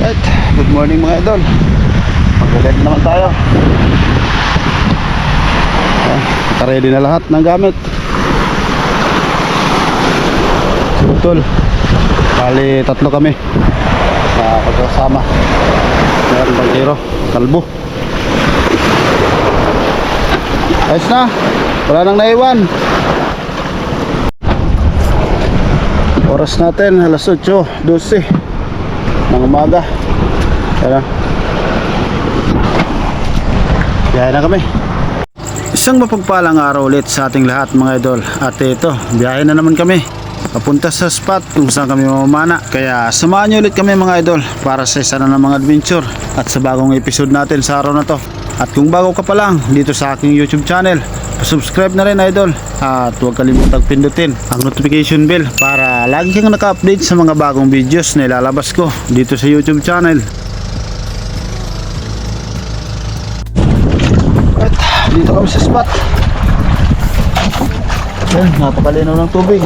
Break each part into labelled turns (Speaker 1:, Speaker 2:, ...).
Speaker 1: Right, good morning mga idol. Mag-ready naman tayo. Naka-ready na lahat ng gamit. Sutol. Bali, tatlo kami sa pagkasama. Meron bangkero, kalbo. Ayos na, wala nang naiwan. Oras natin alas 8:12 ng umaga. Ayan, biyahe na kami. Isang mapagpalang araw ulit sa ating lahat mga idol. At ito, biyahe na naman kami papunta sa spot kung saan kami mamamana. Kaya samahan nyo ulit kami mga idol para sa isa na ng mga adventure at sa bagong episode natin sa araw na to. At kung bago ka pa lang dito sa aking YouTube channel, subscribe na rin idol. At huwag kalimutang pindutin ang notification bell para lagi kang naka-update sa mga bagong videos na ilalabas ko dito sa YouTube channel. At dito kami sa spot. Ayan, napakalinaw ng tubig.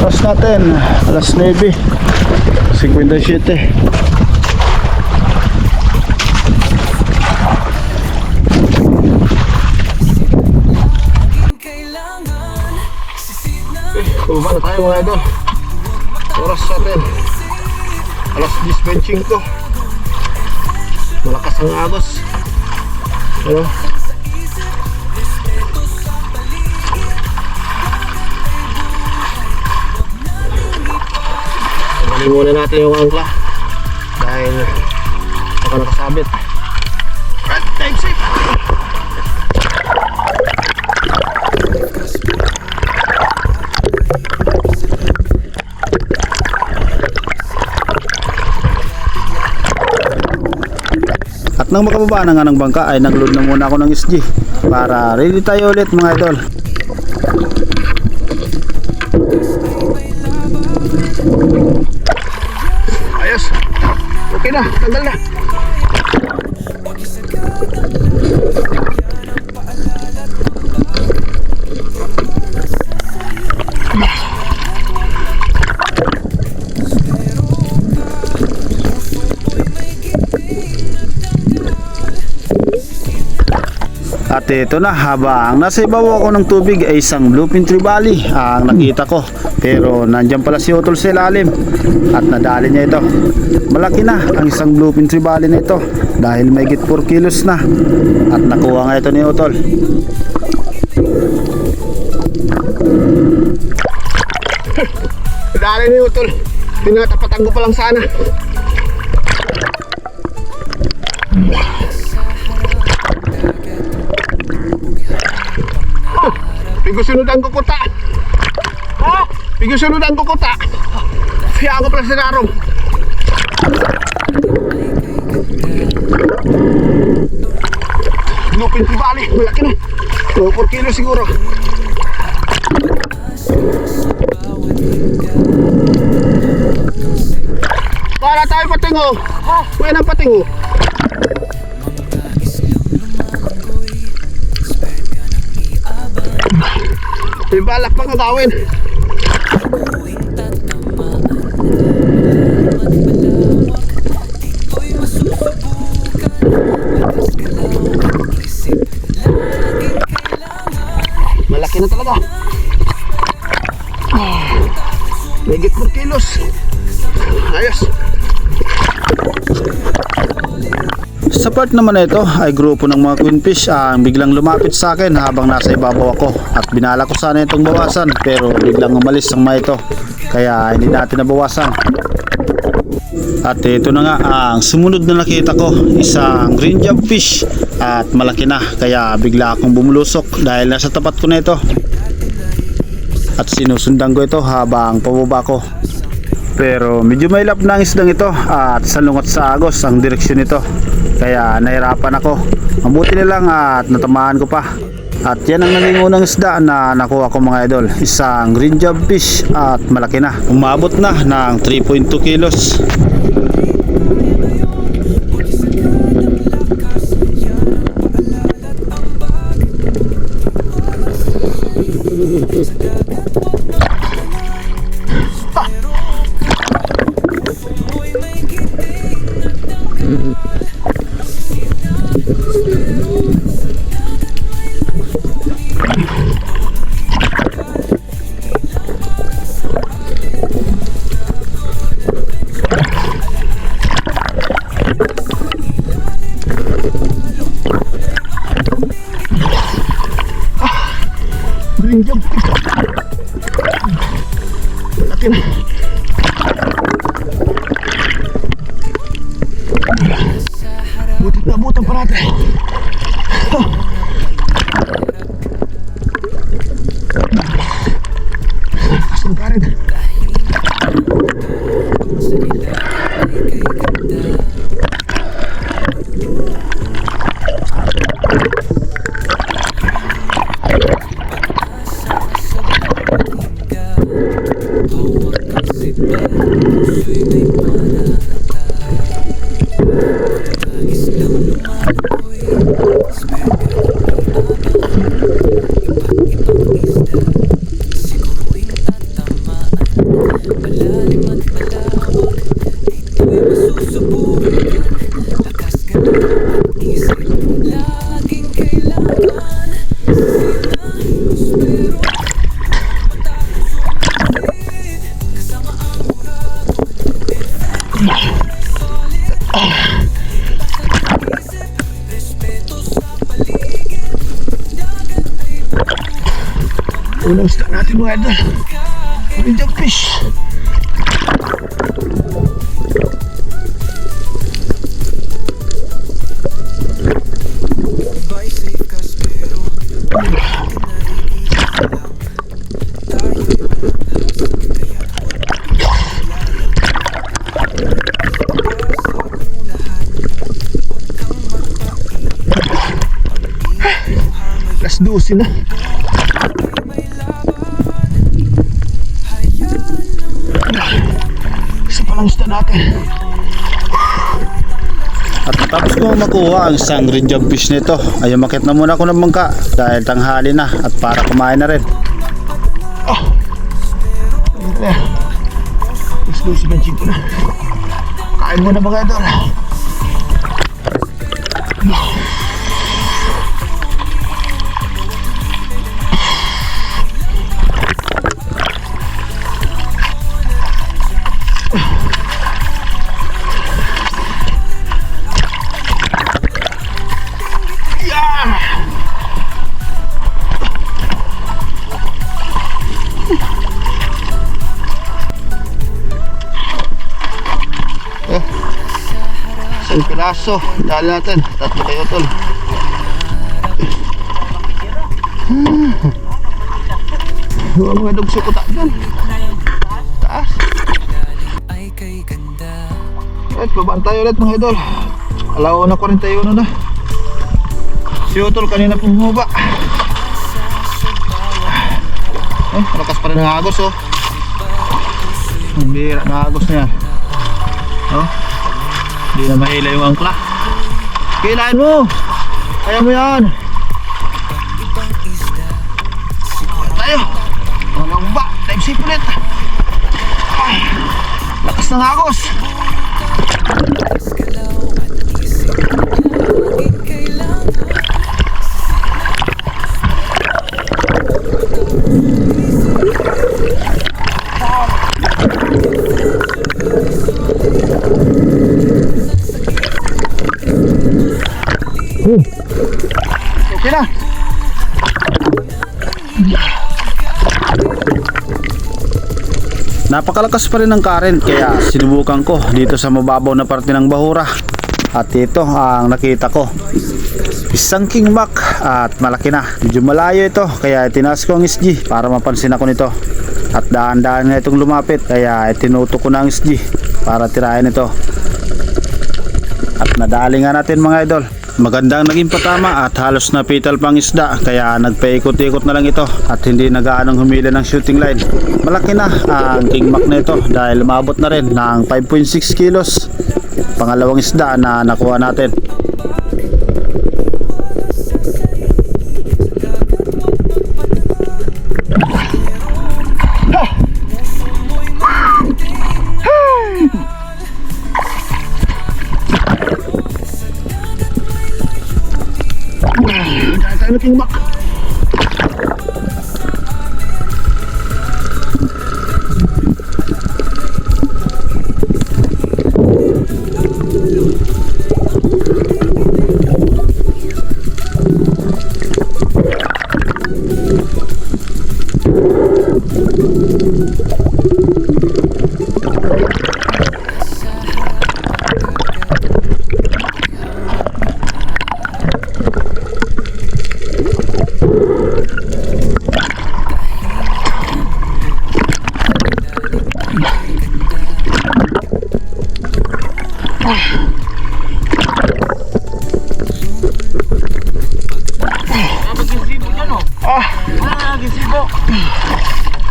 Speaker 1: Oras natin alas 9:57. Bumaba na tayo mga idol. Oras natin alas 10:25. Malakas ang agos. Ano? Tanggalin muna natin yung angkla dahil baka nakasabit. Right, time safe. At nang makababa na nga ng bangka ay nagload na muna ako ng SG para ready tayo ulit mga idol. Ayos, okay na, tanggal na. At ito na, habang nasa ibabaw ako ng tubig ay isang bluefin tree bali ang nakita ko. Pero nandyan pala si Utol sa ilalim at nadali niya ito. Malaki na ang isang bluefin tree bali na ito dahil may higit 4 kilos na. At nakuha nga ito ni Utol. Nadali ni Utol, tinatapatan ko pa lang sana. Pigusunod ang kukuta. Ha? Pigusunod ang kukuta. Kaya ako pala sa narong. Lupin si Bali. Malaki na. 4 kilo siguro. Para tayo patingo. Ha? Kuya ng patingo. May balak pang agawin. Malaki na talaga. May higit 4 kilos. Ayos. Sa part naman na ito ay grupo ng mga queenfish ang biglang lumapit sa akin habang nasa ibabaw ako at binala ko sana itong bawasan pero biglang umalis ang mga ito kaya hindi natin nabawasan. At ito na nga ang sumunod na nakita ko, isang green jab fish at malaki na kaya bigla akong bumulusok dahil nasa tapat ko na ito at sinusundan ko ito habang pababa ko. Pero medyo mailap na ang isdang ito at salungat sa agos ang direksyon nito kaya nahirapan ako. Mabuti na lang at natamaan ko pa. At yan ang naging unang isda na nakuha ko mga idol. Isang green job fish at malaki na. Umabot na ng 3.2 kilos.
Speaker 2: Green job. Laki na. Butit na butan pa natin. Kasang ka rin. Unang start natin mga idol. Green job fish. Alas 12 na. Isa pa lang isda natin.
Speaker 1: At tapos ko makuha ang isang green job fish nito, ay umakyat na muna ako ng bangka dahil tanghali na at para kumain na rin.
Speaker 2: Alas 12 na. Kain muna mga idol.
Speaker 1: Isang piraso, dali natin, 3 kayo tol.
Speaker 2: Mga mga dog sukuta dyan. Taas. Right, babaan tayo ulit mga idol. Alaw na 41 na. Si Utol kanina pong bumaba. Ay, malakas pa rin ang agos oh. Ang bira ng agos niya. Oh, hindi na mahila yung angkla. Kailangan mo. Kaya mo yan. Tayo. Walang ba. Time safe ulit. Ay, lakas ng agos. Okay na.
Speaker 1: Napakalakas pa rin ng current kaya sinubukan ko dito sa mababaw na parte ng bahura. At ito ang nakita ko, isang kingback at malaki na. Medyo malayo ito kaya tinaas ko ang SG para mapansin ako nito. At daan-daan na itong lumapit kaya tinuto ko na ang SG para tirahin ito. At nadali nga natin mga idol. Magandang naging patama at halos napital pang isda kaya nagpaikot-ikot na lang ito at hindi na gaanong humila ng shooting line. Malaki na ang King Mac na ito dahil umabot na rin ng 5.6 kilos. Pangalawang isda na nakuha natin.
Speaker 2: Tayo King Mac.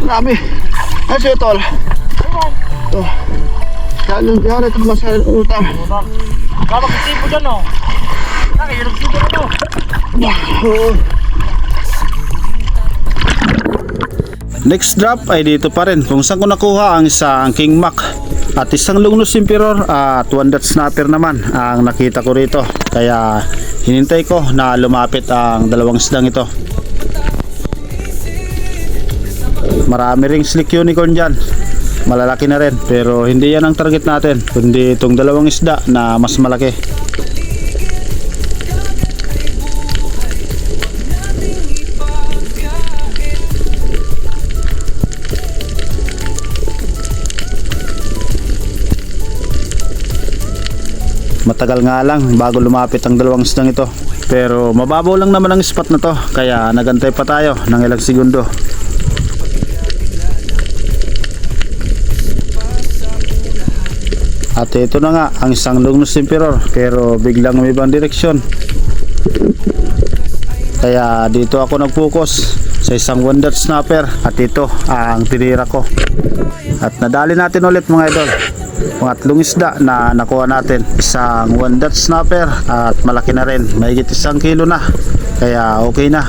Speaker 2: Marami. Ano siya tol? Ito. Yan ito masyadong utang.
Speaker 3: Kapag-isipo dyan o. Nakahirap-sipo na ito.
Speaker 1: Next drop ay dito pa rin kung saan ko nakuha ang isang King Mac at isang Longnose Emperor at 1-dot snapper naman ang nakita ko rito. Kaya hinintay ko na lumapit ang dalawang isdang ito. Marami ring slick unicorn dyan, malalaki na rin, pero hindi yan ang target natin kundi itong dalawang isda na mas malaki. Matagal nga lang bago lumapit ang dalawang isdang ito, pero mababaw lang naman ang spot na to kaya nagantay pa tayo ng ilang segundo. At ito na nga ang isang Longnose Emperor pero biglang umibang direksyon. Kaya dito ako nag-focus sa isang 1-dot snapper at ito ang tinira ko. At nadali natin ulit mga idol. Pangatlong isda na nakuha natin. Isang 1-dot snapper at malaki na rin. Mahigit 1 kilo na. Kaya okay na.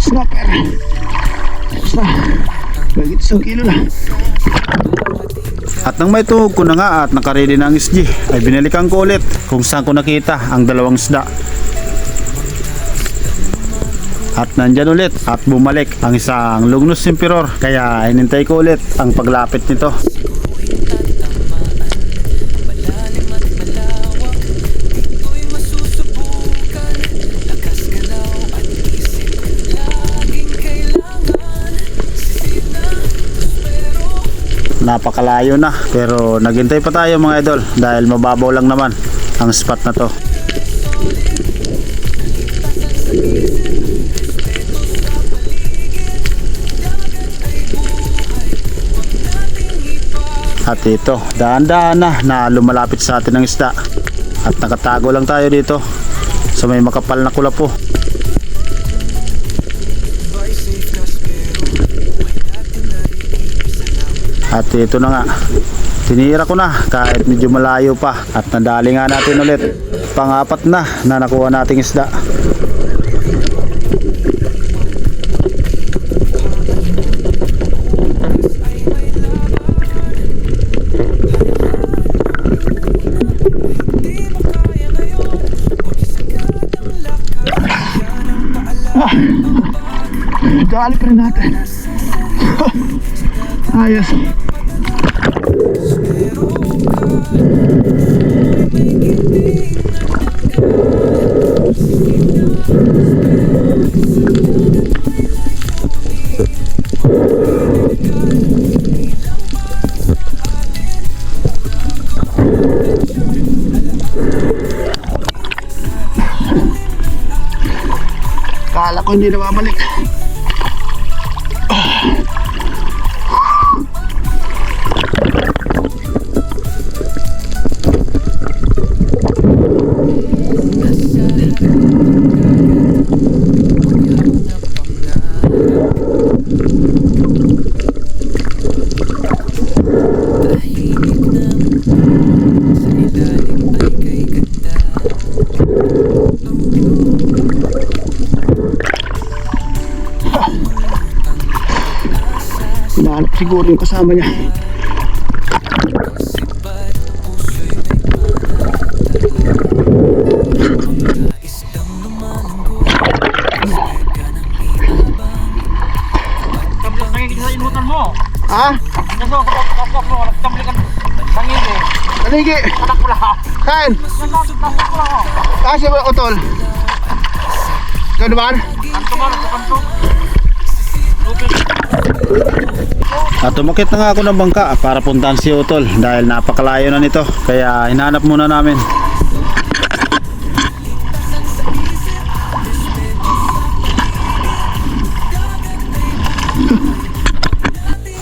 Speaker 2: Snapper. Basta, bagit 1 kilo na.
Speaker 1: At nang may tuhog ko na nga at nakaredy na ang SG ay binalikan ko ulit kung saan ko nakita ang dalawang isda. At nandyan ulit at bumalik ang isang Longnose Emperor kaya hinintay ko ulit ang paglapit nito. Napakalayo na pero naghintay pa tayo mga idol dahil mababaw lang naman ang spot na to. At ito, dahan-dahan na lumalapit sa atin ang isda at nakatago lang tayo dito sa may makapal na kulapo. At ito na nga, tinira ko na kahit medyo malayo pa at nadali nga natin ulit. Pang-apat na nakuha nating isda.
Speaker 2: Dali pa rin natin. Ayos. Kala ko hindi na babalik. Hinahanap siguro yung kasama niya.
Speaker 3: Tablet nangigil sa inutan mo.
Speaker 2: Ha?
Speaker 3: Kaso, kapag mo, nagtablet ka nangigil.
Speaker 2: Naligi!
Speaker 3: Anak ko lang.
Speaker 2: Kain!
Speaker 3: Nagtablet ko lang.
Speaker 2: Kasi ba utol? Ikaw naman?
Speaker 3: Kanto ba? Kanto? Lupit.
Speaker 1: At umakit na nga ako ng bangka para puntahan si Utol dahil napakalayo na nito, kaya hinanap muna namin.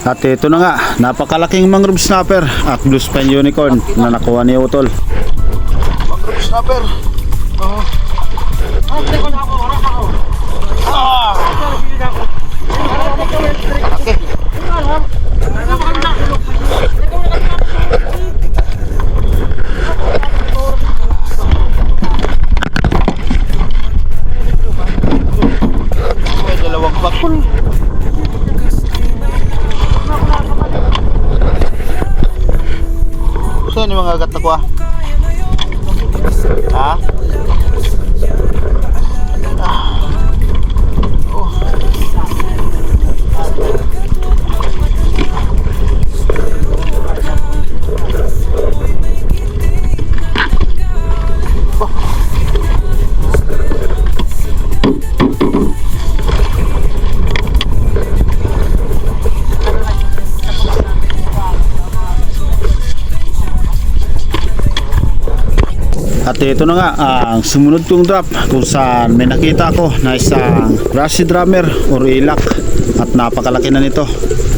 Speaker 1: At ito na nga, napakalaking mangrove snapper at blue spine unicorn na nakuha ni Utol.
Speaker 2: Mangrove snapper. Oh.
Speaker 3: Ay, ko na ako. Wala ako.
Speaker 2: Okay. May dalawang bakul. Saan yung mga agat na kuha? Ha?
Speaker 1: At ito na nga ang sumunod kong drop kung saan may nakita ko na isang brushy drummer or ilak at napakalaki na nito.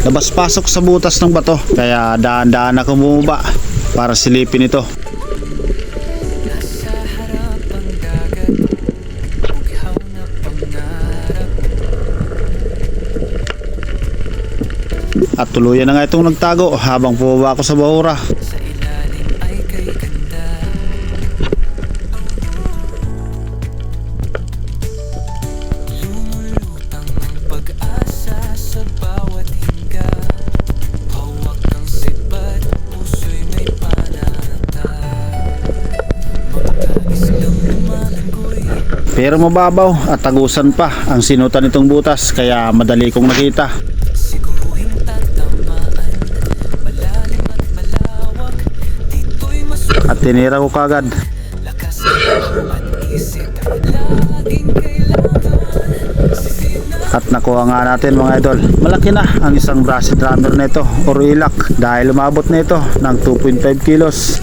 Speaker 1: Labas pasok sa butas ng bato kaya daan-daan ako bumaba para silipin ito. At tuluyan na nga itong nagtago habang pumaba ako sa bahura. Pero mababaw at tagusan pa ang sinutan nitong butas kaya madali kong nakita. At tinira ko kagad. At nakuha nga natin mga idol. Malaki na ang isang brushy drummer nito or ilak dahil umabot na ito ng 2.5 kilos.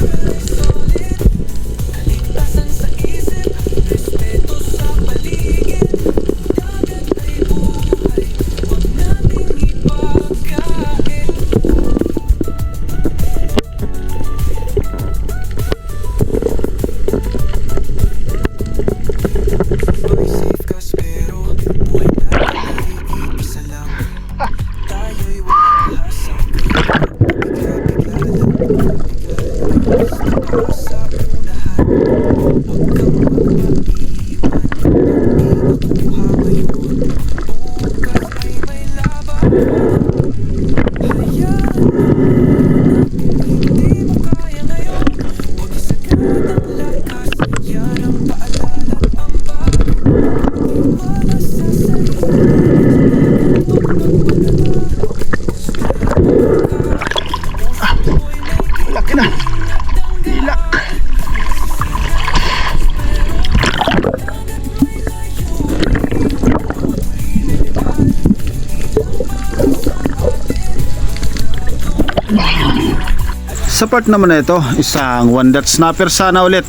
Speaker 1: Sa part naman na ito, isang one dot snapper sana ulit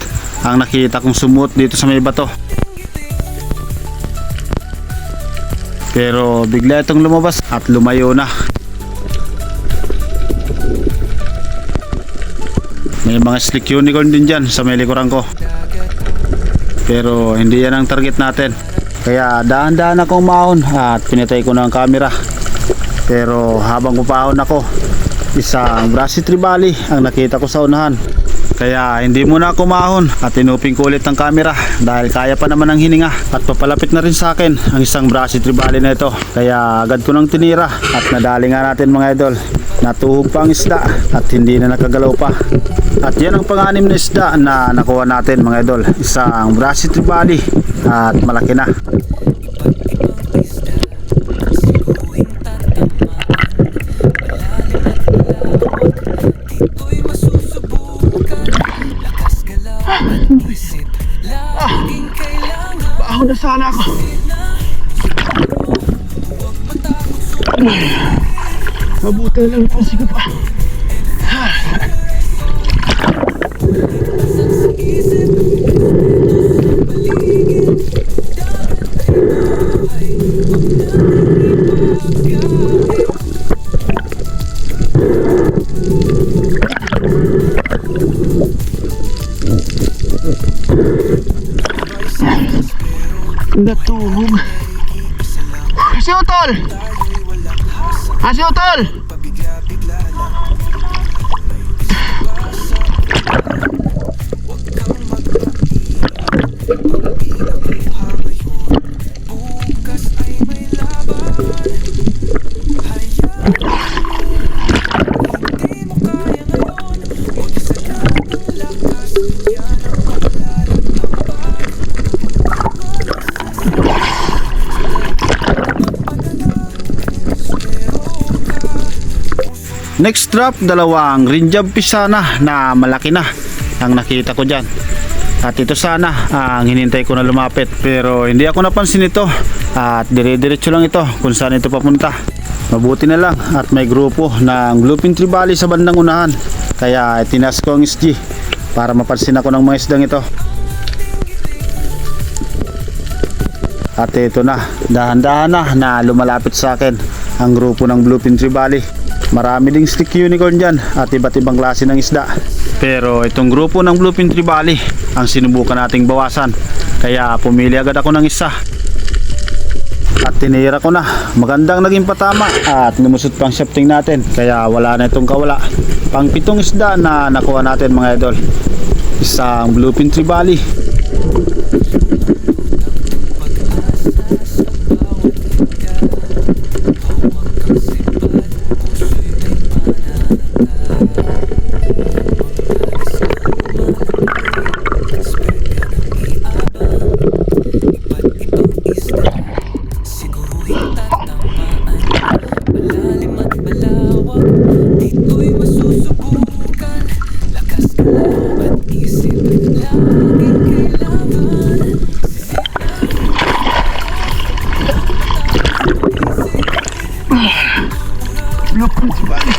Speaker 1: ang nakita kong sumuot dito sa may bato. Pero bigla itong lumabas at lumayo na. May mga slick unicorn din dyan sa may likuran ko. Pero hindi yan ang target natin. Kaya dahan-dahan akong umahon at pinatay ko na ang camera. Pero habang pupahon ako, isang Brasi Tribali ang nakita ko sa unahan. Kaya hindi muna ako umahon at tinuping ko ulit ang camera dahil kaya pa naman ang hininga. At papalapit na rin sa akin ang isang Brasi Tribali na ito. Kaya agad ko nang tinira at nadali nga natin mga idol. Natuhog pa ang isda at hindi na nakagalaw pa. At yan ang pang-anim na isda na nakuha natin mga idol. Isang Brasi Tribali at malaki na.
Speaker 2: Baho na sana ako. Mabuti lang pansin ko pa. Natuhog. Si Utol! Si Utol!
Speaker 1: Next drop, dalawang rinjab fish sana na malaki na ang nakita ko dyan. At ito sana ang hinintay ko na lumapit. Pero hindi ako napansin ito at dire-diretso lang ito kung saan ito papunta. Mabuti na lang at may grupo ng Bluefin Tribali sa bandang unahan. Kaya tinas ko ang SG para mapansin ako ng mga isdang ito. At ito na, dahan-dahan na lumalapit sa akin ang grupo ng Bluefin Tribali. Marami ding stick unicorn dyan at iba't ibang klase ng isda. Pero itong grupo ng Bluefin Tribali ang sinubukan nating bawasan. Kaya pumili agad ako ng isa. At tinira ko na. Magandang naging patama at lumusot pang shafting natin. Kaya wala na itong kawala. Pang 7 isda na nakuha natin mga idol. Isang Bluefin Tribali.
Speaker 2: Bluefin Tribali.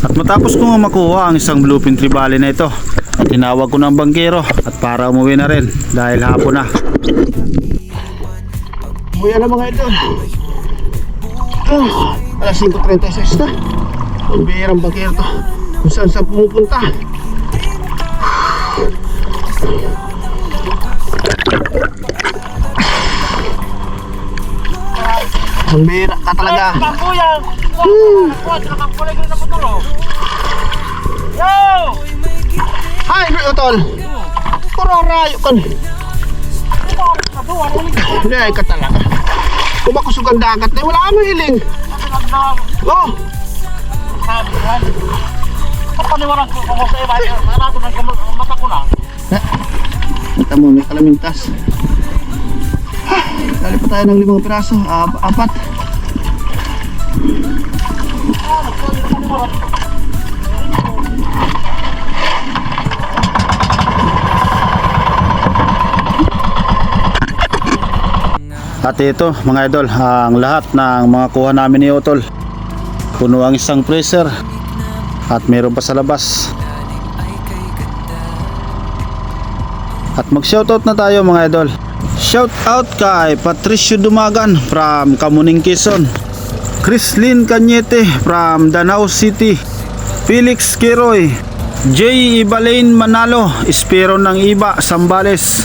Speaker 1: At matapos ko nga makuha ang isang Bluefin Tribali na ito, at tinawag ko ng bangkero at para umuwi na rin dahil hapon na.
Speaker 2: Buya na mga idol. Alas 5:36 na. Ang bihirang bagay to. Kung saan saan pumupunta. Ang bihira ka talaga.
Speaker 3: Pambuyang! Kuha, nakakulay ko na puturo. Yo!
Speaker 2: Hi, Utol. Puro rayo kan. Hindi ka talaga. Kung makusog ang dagat na wala kang hiling. Oh!
Speaker 3: Kapaniwaran ko kung sa iba, marado ng mata ko na.
Speaker 2: Kita mo, may kalamintas. Dali pa tayo ng 5 piraso. 4.
Speaker 1: At ito mga idol, ang lahat ng mga kuha namin ni Utol. Puno ang isang freezer at meron pa sa labas. At mag-shoutout na tayo mga idol. Shoutout kay Patricio Dumagan from Kamuning, Quezon, Chrislyn Cañete from Danau City, Felix Kiroy, J. Ibalain Manalo, Espero ng Iba, Sambales,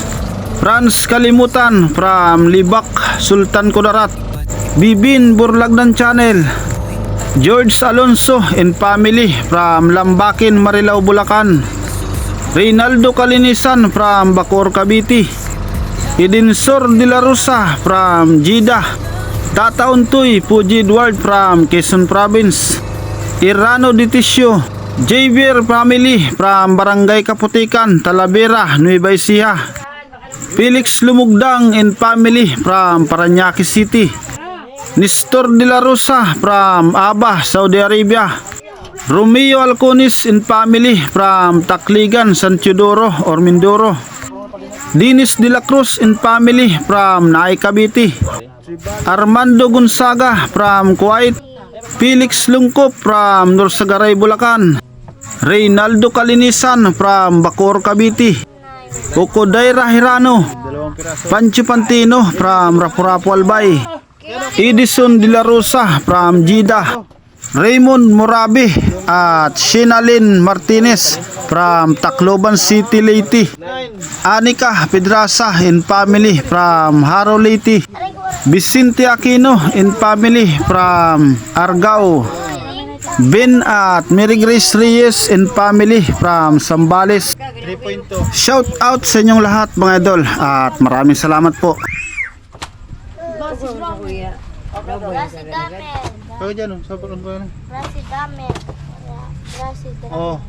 Speaker 1: Franz Kalimutan from Libak, Sultan Kudarat, Bibin Burlagdan Channel, George Alonso and family from Lambakin, Marilao, Bulacan, Reynaldo Kalinisan from Bacoor, Cavite, Idinsor de la Rosa from Jeddah, Tata Untoy Puji Edward from Quezon Province, Irano Ditisio, Javier family from Barangay Kaputikan, Talavera, Nueva Ecija, Felix Lumugdang and family from Parañaque City, Nestor de la Rosa from Aba, Saudi Arabia, Romeo Alconis and family from Tacligan, San Teodoro or Mindoro, Dinis de la Cruz and family from Naay, Cavite, Armando Gonzaga from Kuwait, Felix Lungkop from Norsagaray, Bulacan, Reynaldo Kalinisan from Bacoor, Cavite, Okodaira Hirano, Pancho Pantino from Rapu-Rapu, Albay, Edison de la Rosa from Jeddah, Raymond Morabe at Shinalyn Martinez from Tacloban City, Leyte, Anika Pedraza and family from Haro, Leyte, Vicente Aquino and family from Argao, Ben at Mary Grace Reyes and family from Sambales. Shout out sa inyong lahat mga idol at maraming salamat po.
Speaker 4: Rasi Damen.
Speaker 2: Kaya dyan, sabi ko na.
Speaker 4: Rasi Damen. Rasi Damen.
Speaker 2: Oh,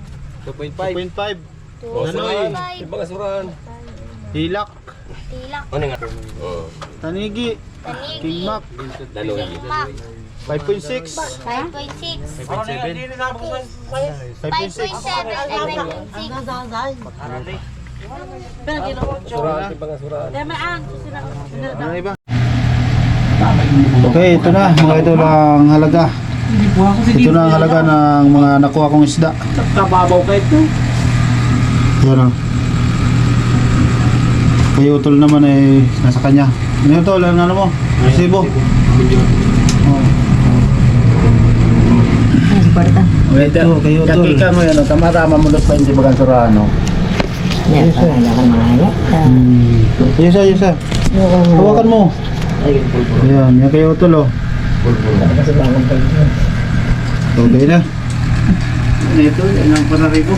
Speaker 3: 2.5.
Speaker 2: 2.5.
Speaker 3: Nanoy. Ibang asuran.
Speaker 2: Hilak,
Speaker 4: Tilak.
Speaker 3: Ano nga?
Speaker 2: Tanigi,
Speaker 4: Tanigi.
Speaker 2: King Mac,
Speaker 3: Daloy.
Speaker 4: Mak.
Speaker 2: 5.6.
Speaker 4: 5.6.
Speaker 3: 5.7.
Speaker 4: 5.7. 5.6.
Speaker 3: Asuran. Ibang asuran.
Speaker 2: Ano iba? Okay, ito na mga idol ang halaga. Ito na ang halaga ng mga nakuha kong isda.
Speaker 3: Kababaw ka ito.
Speaker 2: Yan o. Kay Utol naman ay nasa kanya. Ano Utol? Ano mo? Resibo. Oh. Ito, kay Utol. Kakika mo yan o. Tama-tama mo dos pa hindi bagang surano. Yusa, yusa. Hawakan mo. Ayan, yan kay Utol o. Okay na. Ito, yan ang panaribo.